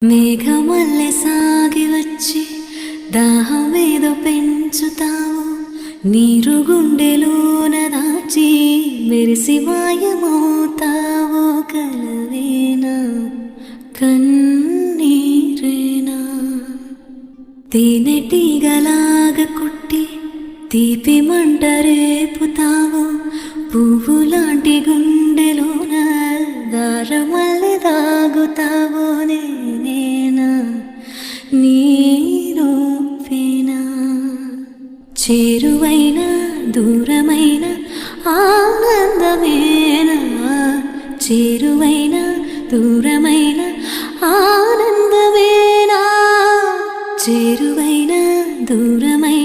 మేఘమల్లె సాగి వచ్చి దాహమేదో పెంచుతావు, నీరు గుండెలోన దాచి మెరిసి మాయమవుతావో, కలవేనా కన్నీరేనా? తేనెటీగలాగ కుట్టి తీపి మంట రేపుతావు, పువ్వులాంటి గుండెలోన దారమల్లె దాగుతావో, నేనేనా నీరూపేనా? చేరువైన దూరమైన ఆనందమేనా? చేరువైన దూరమైన ఆనందమేనా? చేరువైన దూరమైన